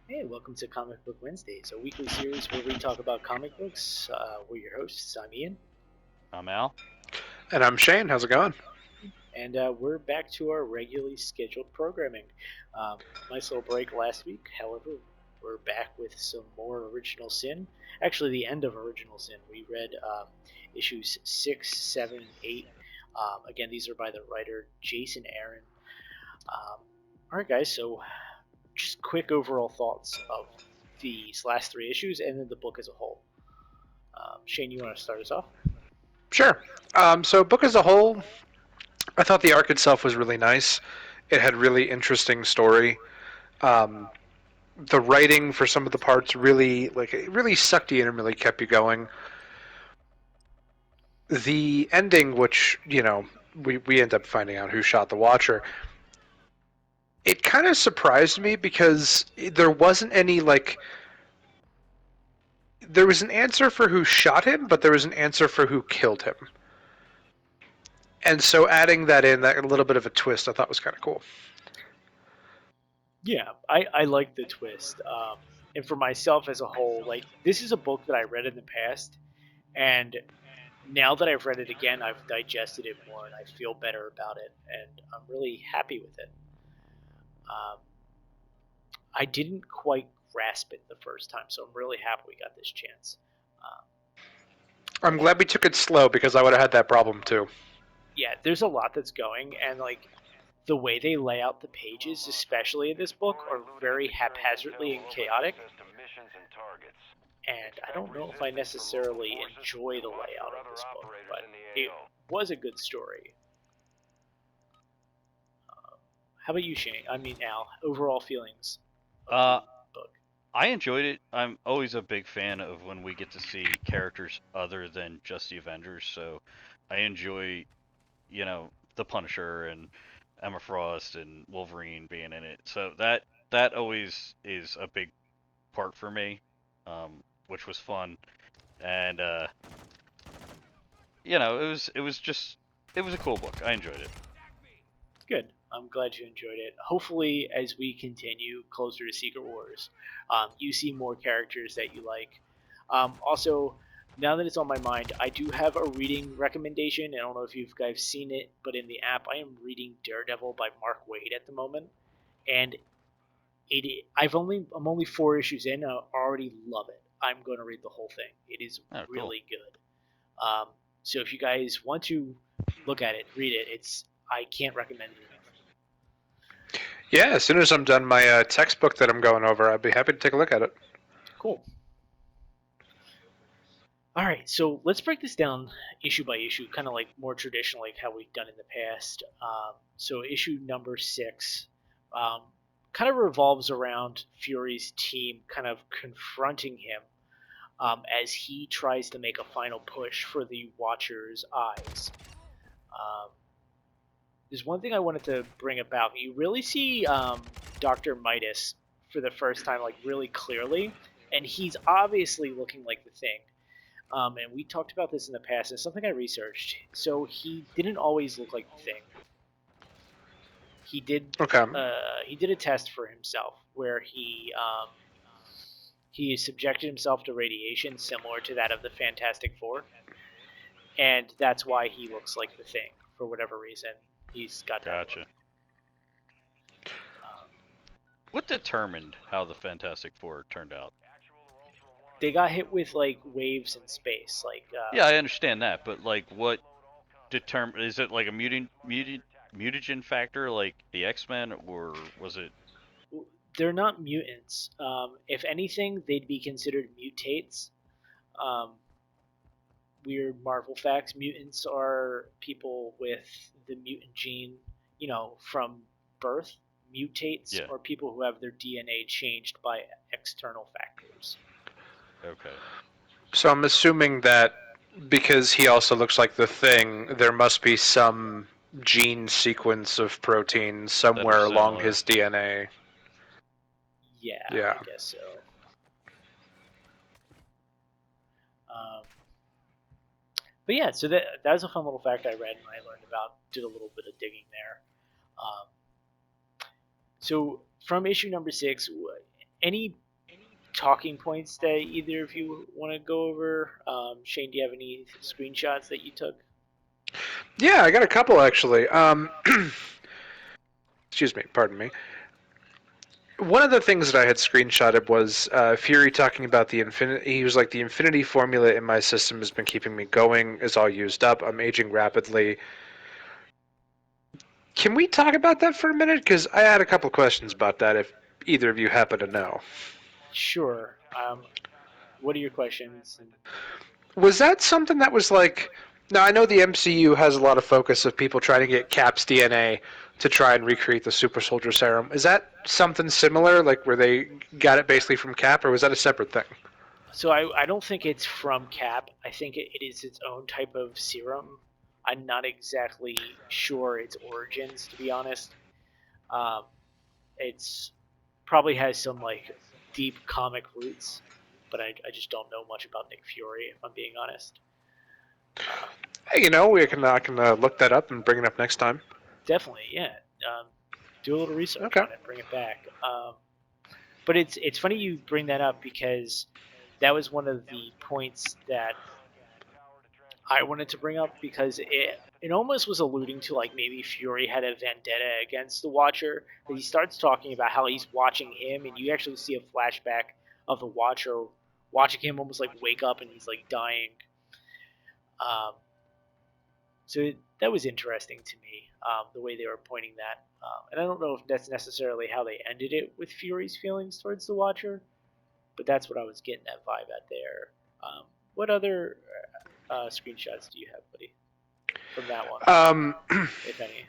Hey, welcome to Comic Book Wednesdays, a weekly series where we talk about comic books. We're your hosts. I'm Ian, I'm Al. And I'm Shane. How's it going? and we're back to our regularly scheduled programming. Um, nice little break last week. However, we're back with some more Original Sin. Actually, the end of Original Sin. We read issues 6, 7, 8. Again, these are by the writer Jason Aaron. All right, guys. So, just quick overall thoughts of these last three issues and then the book as a whole. Shane, you want to start us off? Sure. So, book as a whole, I thought the arc itself was really nice. It had really interesting story. Um, the writing for some of the parts really, it really sucked you in and really kept you going. The ending, which we end up finding out who shot the Watcher. It kind of surprised me because there wasn't any there was an answer for who shot him, but there was an answer for who killed him. And so adding that in, that little bit of a twist, I thought was kind of cool. Yeah, I like the twist. And for myself as a whole, like this is a book that I read in the past, and now that I've read it again, I've digested it more and I feel better about it, and I'm really happy with it. Um, I didn't quite grasp it the first time, so I'm really happy we got this chance. Um, I'm glad we took it slow because I would have had that problem too. yeah, there's a lot that's going, and like the way they lay out the pages, especially in this book, are very haphazardly and chaotic. And I don't know if I necessarily enjoy the layout of this book, but it was a good story. How about you, Shane? I mean, Al, overall feelings of Uh, the book? I enjoyed it. I'm always a big fan of when we get to see characters other than just the Avengers. So I enjoy, the Punisher and Emma Frost and Wolverine being in it. So that always is a big part for me, which was fun. And it was a cool book. I enjoyed it. Good. I'm glad you enjoyed it. Hopefully, as we continue closer to Secret Wars, you see more characters that you like. Also, now that it's on my mind, I do have a reading recommendation. I don't know if you guys seen it, but in the app, I am reading Daredevil by Mark Waid at the moment, and I'm only 4 issues in. I already love it. I'm going to read the whole thing. It is Oh, cool. really good. So if you guys want to look at it, read it. I can't recommend it enough. Yeah, as soon as I'm done my textbook that I'm going over, I'd be happy to take a look at it. Cool. All right, so let's break this down issue by issue, kind of like more traditional, like how we've done in the past. So issue number 6 um, kind of revolves around Fury's team, kind of confronting him as he tries to make a final push for the Watcher's eyes. Um, there's one thing I wanted to bring about. You really see Dr. Midas for the first time, like really clearly, and he's obviously looking like the Thing. And we talked about this in the past. It's something I researched. So he didn't always look like the Thing. He did Okay. he did a test for himself where he subjected himself to radiation similar to that of the Fantastic Four, and that's why he looks like the Thing for whatever reason. He's got that look. Gotcha. What determined how the Fantastic Four turned out? They got hit with like waves in space, like Yeah, I understand that, but like, what determine? Is it like a mutagen factor, like the X-Men, or was it? they're not mutants. If anything, they'd be considered mutates. Um, weird Marvel facts: mutants are people with the mutant gene, from birth. Mutates Yeah. are people who have their DNA changed by external factors. Okay. So I'm assuming that because he also looks like the Thing, there must be some gene sequence of protein That are somewhere along similar. his DNA. Yeah, I Yeah. guess so. Um, but yeah, so that was a fun little fact I read and I learned about. Did a little bit of digging there. Um, so from issue number 6, any talking points that either of you want to go over? Shane, do you have any screenshots that you took? Yeah, I got a couple actually. Excuse me, pardon me. One of the things that I had screenshotted was Fury talking about the infinity. He was like, the infinity formula in my system has been keeping me going. Is all used up. I'm aging rapidly. Can we talk about that for a minute? Because I had a couple questions about that. If either of you happen to know, Sure. What are your questions? was that something that was like? Now I know the MCU has a lot of focus of people trying to get Cap's DNA to try and recreate the super soldier serum. Is that something similar, like where they got it basically from Cap, or was that a separate thing? So I don't think it's from Cap. I think it is its own type of serum. I'm not exactly sure its origins, to be honest. Um, it's probably has some like deep comic roots, but I just don't know much about Nick Fury, if I'm being honest. Uh, Hey, I can look that up and bring it up next time. Definitely, yeah. Um, do a little research Okay. on it, bring it back. But it's funny you bring that up because that was one of the points that I wanted to bring up because it almost was alluding to like maybe Fury had a vendetta against the Watcher. Because he starts talking about how he's watching him, and you actually see a flashback of the Watcher watching him almost like wake up and he's like dying. Um, so that was interesting to me, the way they were pointing that. And I don't know if that's necessarily how they ended it with Fury's feelings towards the Watcher, but that's what I was getting that vibe at there. What other screenshots do you have, buddy, from that one, Um, if any?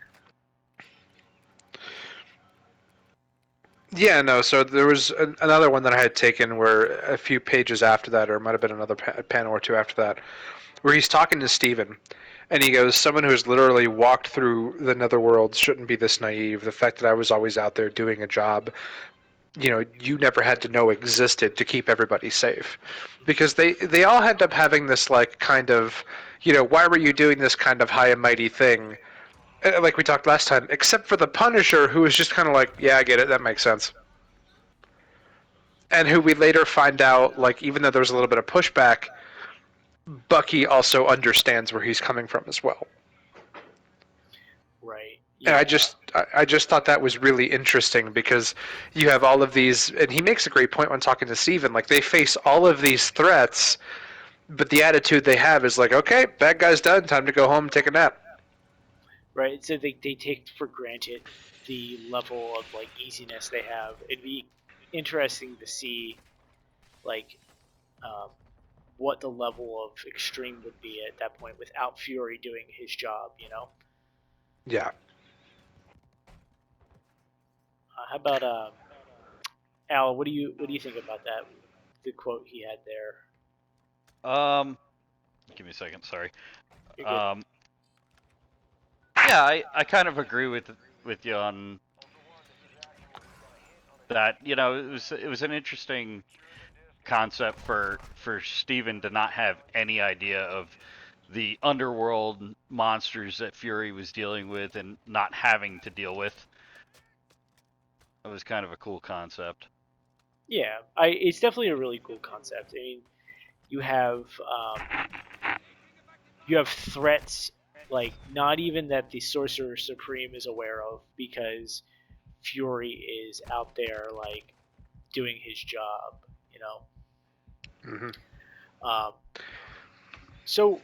yeah, no. So there was another one that I had taken where a few pages after that, or it might have been another panel or two after that, where he's talking to Steven, and he goes, "Someone who has literally walked through the netherworld shouldn't be this naive. The fact that I was always out there doing a job, you never had to know existed to keep everybody safe, because they all end up having this like kind of, why were you doing this kind of high and mighty thing?" Like we talked last time, except for the Punisher, who was just kind of like, "Yeah, I get it. That makes sense." And who we later find out, like, even though there was a little bit of pushback, Bucky also understands where he's coming from as well. Right. And Yeah. I just thought that was really interesting because you have all of these, and he makes a great point when talking to Steven. Like, they face all of these threats, but the attitude they have is like, okay, bad guy's done, time to go home and take a nap. Right. So they take for granted the level of like easiness they have. It'd be interesting to see like um, what the level of extreme would be at that point without Fury doing his job. Yeah. How about Al? What do you think about that? The quote he had there. Um, give me a second. Sorry. You're good. Um, yeah, I kind of agree with you on that. It was an interesting concept for Steven to not have any idea of the underworld monsters that Fury was dealing with and not having to deal with. It was kind of a cool concept. Yeah, it's definitely a really cool concept. I mean, you have um, you have threats like not even that the Sorcerer Supreme is aware of because Fury is out there like doing his job. You know. Hmm. Um, so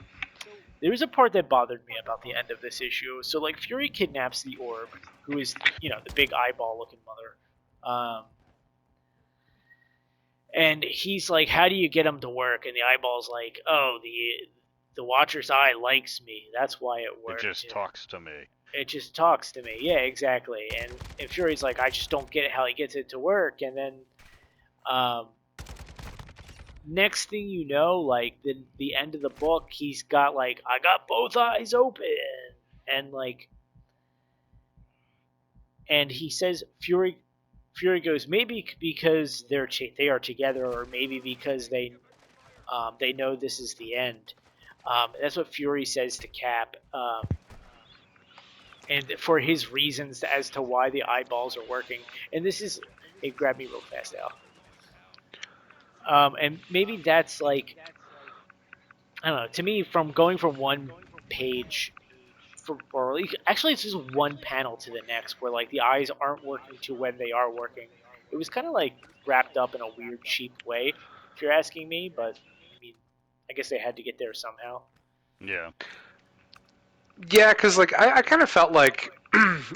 there was a part that bothered me about the end of this issue. So like Fury kidnaps the Orb, who is the big eyeball looking mother. And he's like, "How do you get him to work?" And the eyeball's like, "Oh, the Watcher's eye likes me. That's why it It worked. just talks to me. It just talks to me." Yeah, exactly. And Fury's like, "I just don't get how he gets it to work." And then, um, next thing you know, like the end of the book, he's got like, "I got both eyes open," and like, and he says Fury goes, maybe because they are together, or maybe because they know this is the end. That's what Fury says to Cap, and for his reasons as to why the eyeballs are working. And this is, it grabbed me real fast, Al. And maybe that's like, I don't know. To me, from going from one page or actually it's just one panel to the next where like the eyes aren't working to when they are working. It was kind of like wrapped up in a weird, cheap way, if you're asking me. But I mean, I guess they had to get there somehow. Yeah. Yeah, because like I kind of felt like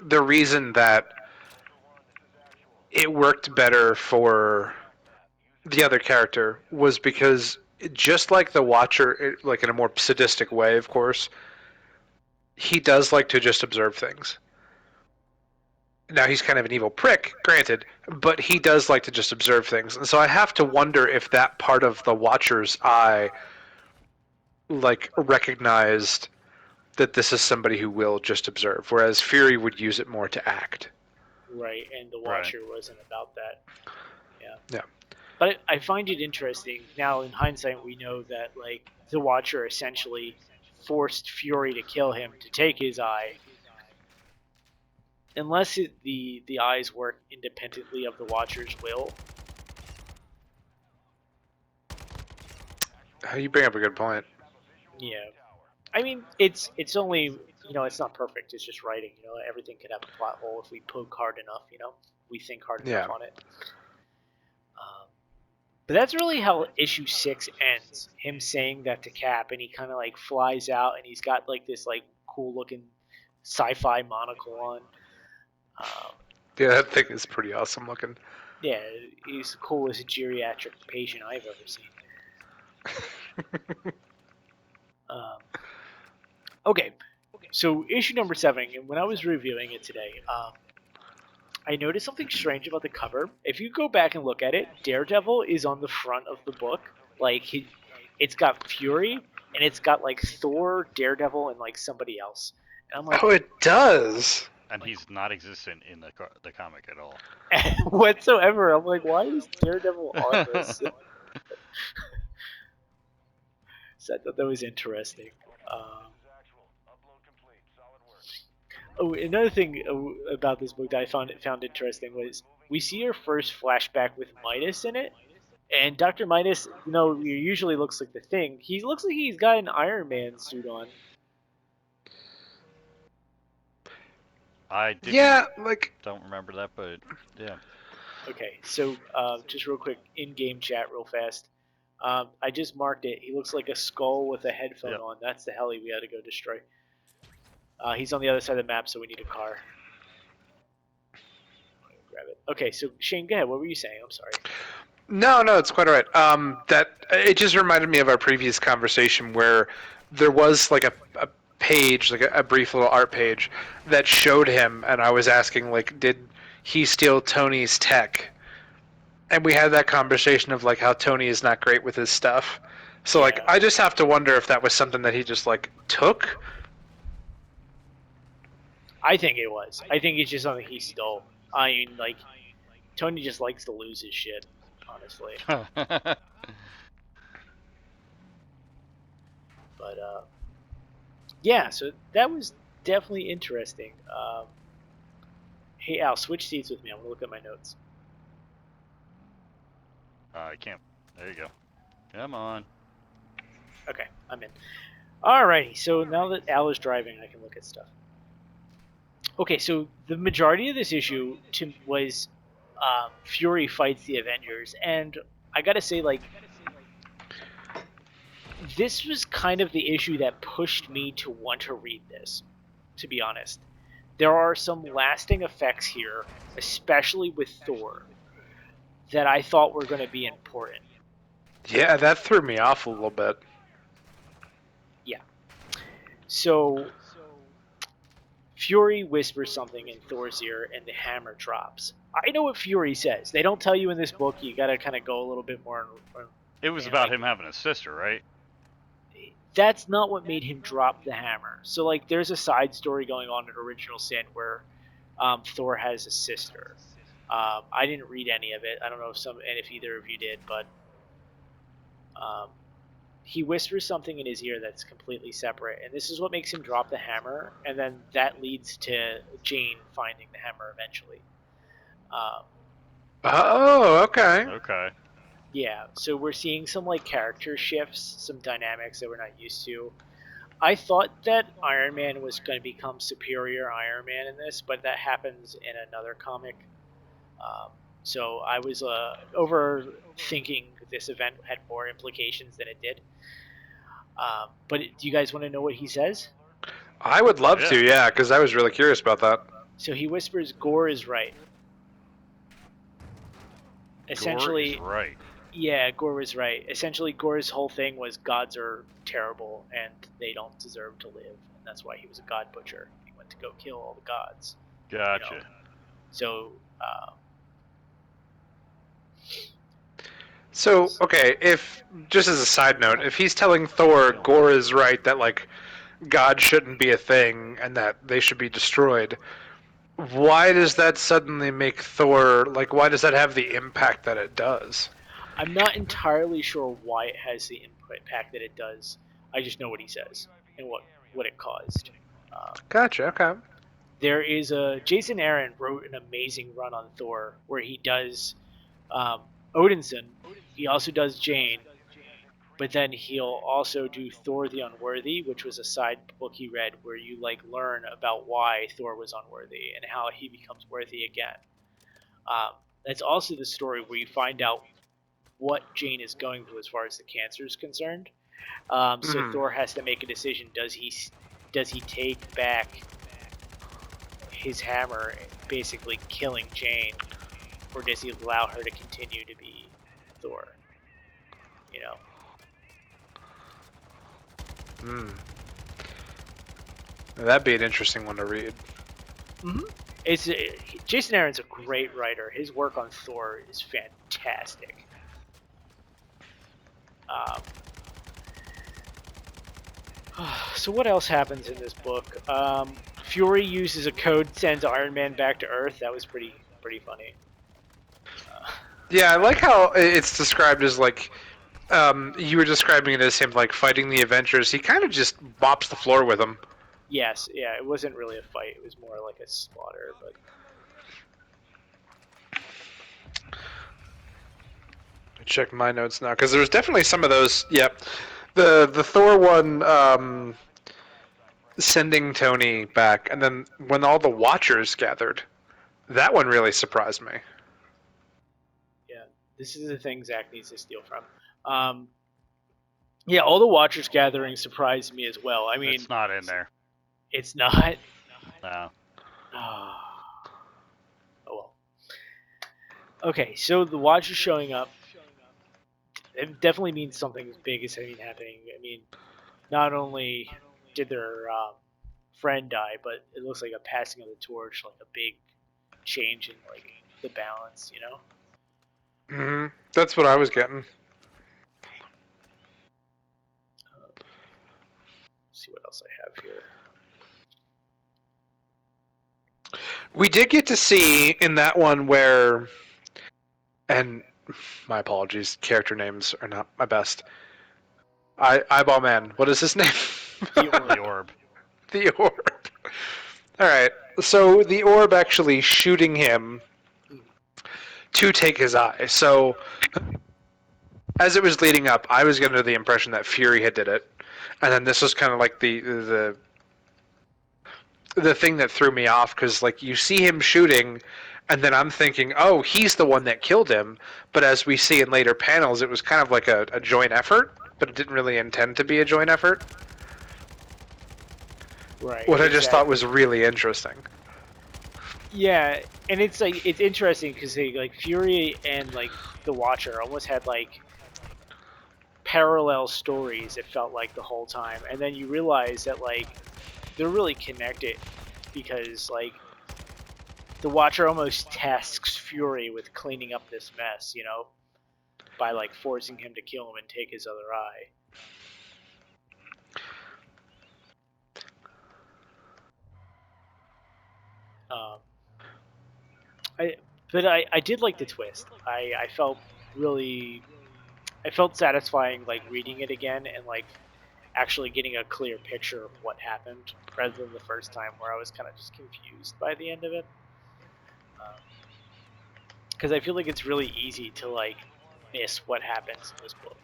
the reason that it worked better for the other character was because just like the Watcher, like in a more sadistic way, of course, he does like to just observe things. Now he's kind of an evil prick, granted, but he does like to just observe things, and so I have to wonder if that part of the Watcher's eye, like, recognized that this is somebody who will just observe, whereas Fury would use it more to act. Right, and the Right. Watcher wasn't about that. Yeah. Yeah. But I find it interesting now. In hindsight, we know that like the Watcher essentially forced Fury to kill him to take his eye, unless the eyes work independently of the Watcher's will. You bring up a good point. Yeah, I mean it's only, it's not perfect. It's just writing. Everything could have a plot hole if we poke hard enough. We think hard Yeah. enough on it. But that's really how issue 6 ends. Him saying that to Cap, and he kind of like flies out, and he's got like this like cool looking sci-fi monocle on. Um, Yeah, that thing is pretty awesome looking. yeah, he's the coolest geriatric patient I've ever seen. Um, okay, so issue number 7, and when I was reviewing it today, I noticed something strange about the cover. If you go back and look at it, Daredevil is on the front of the book. Like it's got Fury, and it's got like Thor, Daredevil, and like somebody else. And I'm like, Oh, it does. And he's not existent in the comic at all. whatsoever. I'm like, why is Daredevil on this? So I thought that was interesting. Oh, another thing about this book that I found interesting was we see our first flashback with Midas in it, and Doctor Midas, he usually looks like the Thing. He looks like he's got an Iron Man suit on. I didn't. Yeah, like Don't remember that, but yeah. Okay, so just real quick, in-game chat, real fast. I just marked it. He looks like a skull with a headphone Yep. on. That's the heli we had to go destroy. He's on the other side of the map, so we need a car. Grab it. Okay, so Shane, go ahead. What were you saying? I'm sorry. no, it's quite alright. That it just reminded me of our previous conversation where there was like a page, like a brief little art page that showed him, and I was asking like, did he steal Tony's tech? And we had that conversation of like how Tony is not great with his stuff. So like, I just have to wonder if that was something that he just like took. I think it was. I think it's just something he stole. I mean, like, Tony just likes to lose his shit, honestly. But yeah, so that was definitely interesting. Hey Al, switch seats with me. I'm gonna look at my notes. I can't. There you go. Come on. Okay, I'm in. Alrighty, so now that Al is driving, I can look at stuff. Okay, so the majority of this issue was Fury fights the Avengers, and I gotta say, like, this was kind of the issue that pushed me to want to read this, to be honest. There are some lasting effects here, especially with Thor, that I thought were going to be important. Yeah, that threw me off a little bit. Yeah. So, Fury whispers something in Thor's ear, and the hammer drops. I know what Fury says. They don't tell you in this book. You got to kind of go a little bit more. It was about him having a sister, right? That's not what made him drop the hammer. So, like, there's a side story going on in Original Sin where Thor has a sister. I didn't read any of it. I don't know if either of you did, but he whispers something in his ear that's completely separate, and this is what makes him drop the hammer, and then that leads to Jane finding the hammer eventually. Oh, okay. Okay. Yeah, so we're seeing some like character shifts, some dynamics that we're not used to. I thought that Iron Man was going to become superior Iron Man in this, but that happens in another comic. Um, so I was overthinking this event had more implications than it did. But do you guys want to know what he says? I would love Yeah. to, yeah, because I was really curious about that. So he whispers, "Gore is right." Gore is Essentially, right. yeah, Gore was right. Essentially, Gore's whole thing was gods are terrible and they don't deserve to live, and that's why he was a god butcher. He went to go kill all the gods. You know, Gotcha. so So, okay, if just as a side note, if he's telling Thor Gore is right that like God shouldn't be a thing and that they should be destroyed, why does that suddenly make Thor like? Why does that have the impact that it does? I'm not entirely sure why it has the impact that it does. I just know what he says and what it caused. Um, Gotcha. Okay. there is a Jason Aaron wrote an amazing run on Thor where he does um, Odinson. He also does Jane, but then he'll also do Thor the Unworthy, which was a side book he read where you like learn about why Thor was unworthy and how he becomes worthy again. Um, that's also the story where you find out what Jane is going through as far as the cancer is concerned. So Mm-hmm. Thor has to make a decision: does he take back his hammer, basically killing Jane, or does he allow her to continue to be Thor? You know. Mm. That'd be an interesting one to read. Mm-hmm. It's Jason Aaron's a great writer. His work on Thor is fantastic. Um, so what else happens in this book? Fury uses a code, sends Iron Man back to Earth. That was pretty funny. Yeah, I like how it's described as like you were describing it as him like fighting the Avengers. He kind of just bops the floor with them. Yes, yeah, it wasn't really a fight. It was more like a slaughter. But I check my notes now because there was definitely some of those. Yep, the Thor one sending Tony back, and then when all the Watchers gathered, that one really surprised me. yeah, this is the thing Zach needs to steal from. Yeah, all the Watchers gathering surprised me as well. I mean, It's not in there. it's not. No. Oh well. Okay, so the Watchers showing up, it definitely means something big is happening. I mean, not only did their friend die, but it looks like a passing of the torch, like a big change in like the balance. You know. That's what I was getting. Let's see what else I have here. We did get to see in that one where, and my apologies, character names are not my best. Eyeball Man. What is his name? The Orb. The orb. The Orb. All right. So the Orb actually shooting him to take his eye. So as it was leading up, I was under the impression that Fury had did it, and then this was kind of like the thing that threw me off because like you see him shooting, and then I'm thinking, oh, he's the one that killed him. But as we see in later panels, it was kind of like a joint effort, but it didn't really intend to be a joint effort. Right. What I just thought Exactly. was really interesting. Yeah, and it's like it's interesting because like Fury and like the Watcher almost had like parallel stories. It felt like the whole time, and then you realize that like they're really connected because like the Watcher almost tasks Fury with cleaning up this mess, you know, by like forcing him to kill him and take his other eye. Um, I but I did like the twist. I felt really I felt satisfying like reading it again and like actually getting a clear picture of what happened rather than the first time where I was kind of just confused by the end of it. Because I feel like it's really easy to like miss what happens in this book.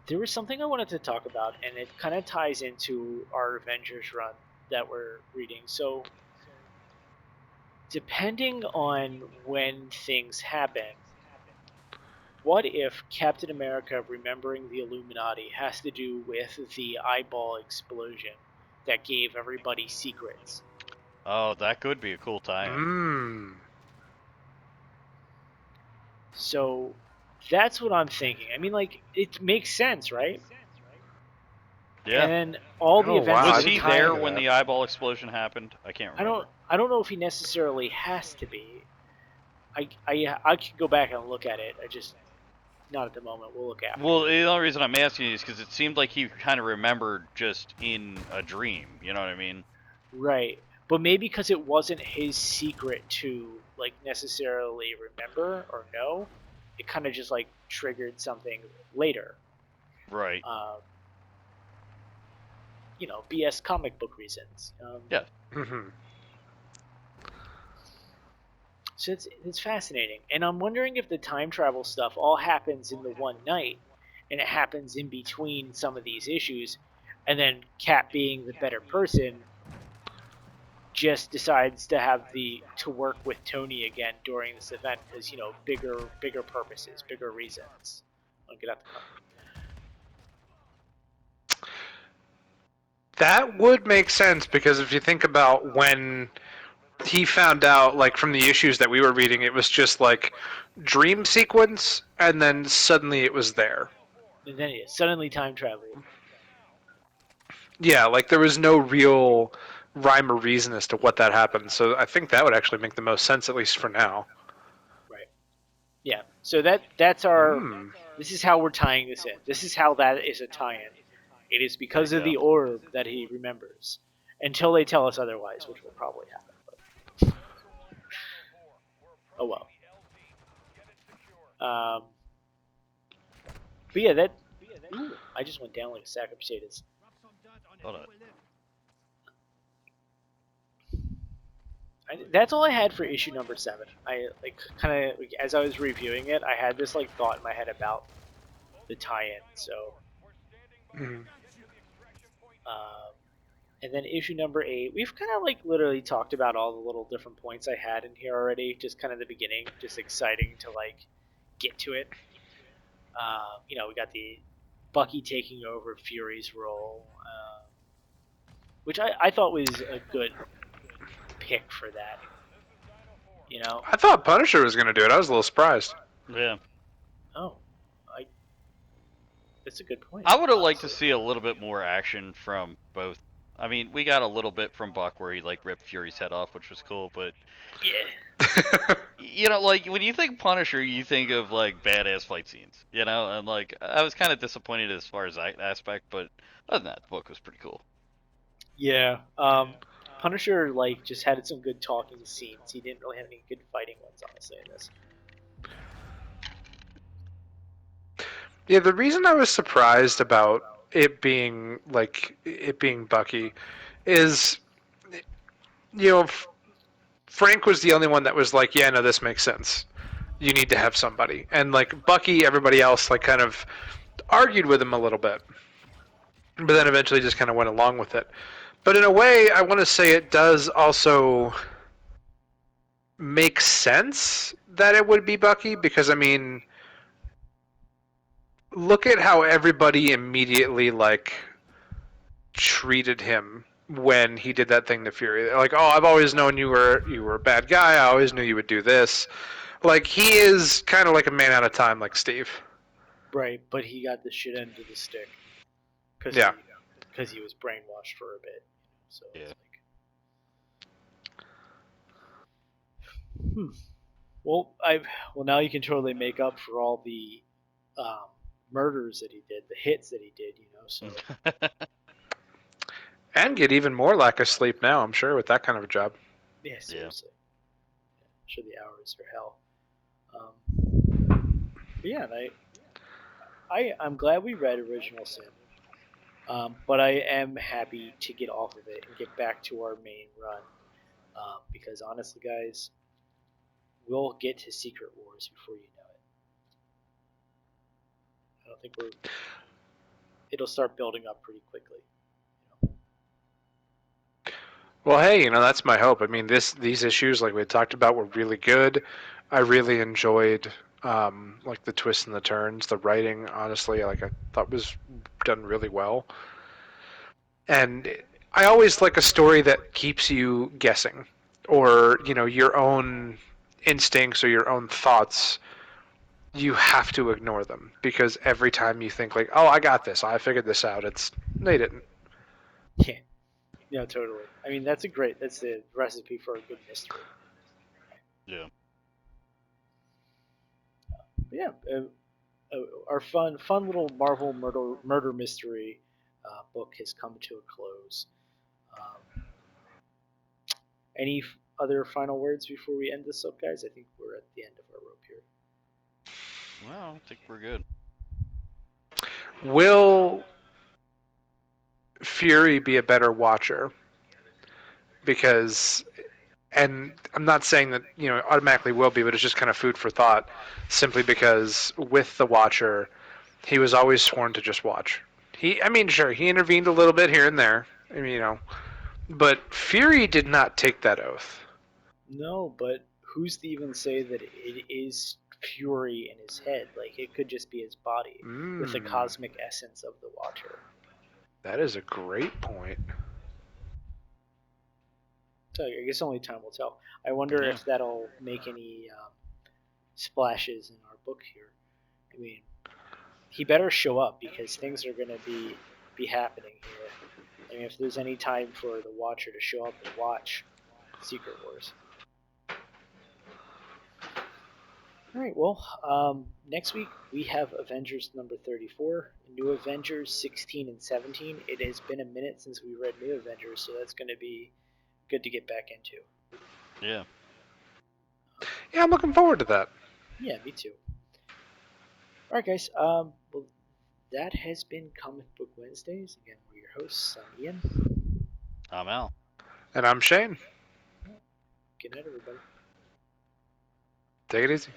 There was something I wanted to talk about, and it kind of ties into our Avengers run that we're reading. So, depending on when things happen, what if Captain America remembering the Illuminati has to do with the eyeball explosion that gave everybody secrets? Oh, that could be a cool tie-in. Mmm. So that's what I'm thinking. I mean, like, it makes sense, right? Yeah. And then all the Oh, events wow, Was that he tie. there when the eyeball explosion happened? I can't remember. I don't know if he necessarily has to be. I could go back and look at it. I just not at the moment. We'll look after. Well, the only reason I'm asking is because it seemed like he kind of remembered just in a dream. You know what I mean? Right. But maybe because it wasn't his secret to like necessarily remember or know, it kind of just like triggered something later. Right. BS comic book reasons. Yeah. Mm-hmm. So it's fascinating, and I'm wondering if the time travel stuff all happens in the one night, and it happens in between some of these issues, and then Cap, being the better person, just decides to work with Tony again during this event because bigger purposes, bigger reasons. I'll get out the comic. That would make sense because if you think about when he found out, like from the issues that we were reading, it was just like dream sequence, and then suddenly it was there. And then it suddenly time travel. Yeah, like there was no real rhyme or reason as to what that happened. So I think that would actually make the most sense, at least for now. Right. Yeah. So that's our. Hmm. This is how we're tying this in. This is how that is a tie-in. It is because There of you the go. orb that he remembers, until they tell us otherwise, which will probably happen. But, oh well. But yeah, that. Ooh, I just went down like a sack of potatoes. Hold on. That's all I had for issue number 7. I like kind of as I was reviewing it, I had this like thought in my head about the tie-in. So, Hmm. um, and then issue number 8, we've kind of like literally talked about all the little different points I had in here already. Just kind of the beginning, just exciting to like get to it. We got the Bucky taking over Fury's role, which I thought was a good pick for that. You know, I thought Punisher was going to do it. I was a little surprised. Yeah. oh, I that's a good point. I would have liked to Honestly. see a little bit more action from both. I mean, we got a little bit from Buck where he like ripped Fury's head off, which was cool. But Yeah. like when you think Punisher, you think of like badass fight scenes. And like I was kind of disappointed as far as that aspect, but other than that, the book was pretty cool. Yeah. Punisher like just had some good talking scenes. He didn't really have any good fighting ones, honestly, in this. Yeah, the reason I was surprised about it being Bucky is, you know, Frank was the only one that was like, yeah, no, this makes sense. You need to have somebody. And like Bucky, everybody else like kind of argued with him a little bit, but then eventually just kind of went along with it. But in a way, I want to say it does also make sense that it would be Bucky because I mean, look at how everybody immediately like treated him when he did that thing to Fury. They're like, oh, I've always known you were a bad guy. I always knew you would do this. Like he is kind of like a man out of time, like Steve. Right, but he got the shit end of the stick because Yeah. he was brainwashed for a bit. So Yeah. it's like, well, now you can totally make up for all the murders that he did, the hits that he did. So And get even more lack of sleep now, I'm sure, with that kind of a job. yeah, Yeah. seriously. I'm sure the hours are hell. But yeah, I'm glad we read Original Sin. But I am happy to get off of it and get back to our main run because because honestly, guys, we'll get to Secret Wars before you know it. I don't think we're. It'll start building up pretty quickly. Well, hey, that's my hope. I mean, these issues, like we had talked about, were really good. I really enjoyed like the twists and the turns. The writing, honestly, like I thought was done really well. And I always like a story that keeps you guessing, or your own instincts or your own thoughts. You have to ignore them because every time you think like, "Oh, I got this. I figured this out," it's they didn't. Yeah, no, totally. I mean, that's the recipe for a good mystery. Yeah. But yeah, our fun little Marvel murder mystery book has come to a close. Um, any other final words before we end this up, guys? I think we're at the end of our rope here. Well, I think we're good. Will Fury be a better watcher? Because, and I'm not saying that automatically will be, but it's just kind of food for thought. Simply because with the Watcher, he was always sworn to just watch. I mean, sure, he intervened a little bit here and there. I mean, but Fury did not take that oath. No, but who's to even say that it is Fury in his head? Like it could just be his body with the cosmic essence of the Watcher. That is a great point. So I guess only time will tell. I wonder Yeah. if that'll make any splashes in our book here. I mean, he better show up because things are going to be happening here. I mean, if there's any time for the Watcher to show up and watch Secret Wars. All right. Well, next week we have Avengers number 34, New Avengers 16 and 17. It has been a minute since we read New Avengers, so that's going to be good to get back into. Yeah. Yeah, I'm looking forward to that. Yeah, me too. All right, guys. Well, that has been Comic Book Wednesdays. Again, we're your hosts. I'm Ian. I'm out. And I'm Shane. Good night, everybody. Take it easy.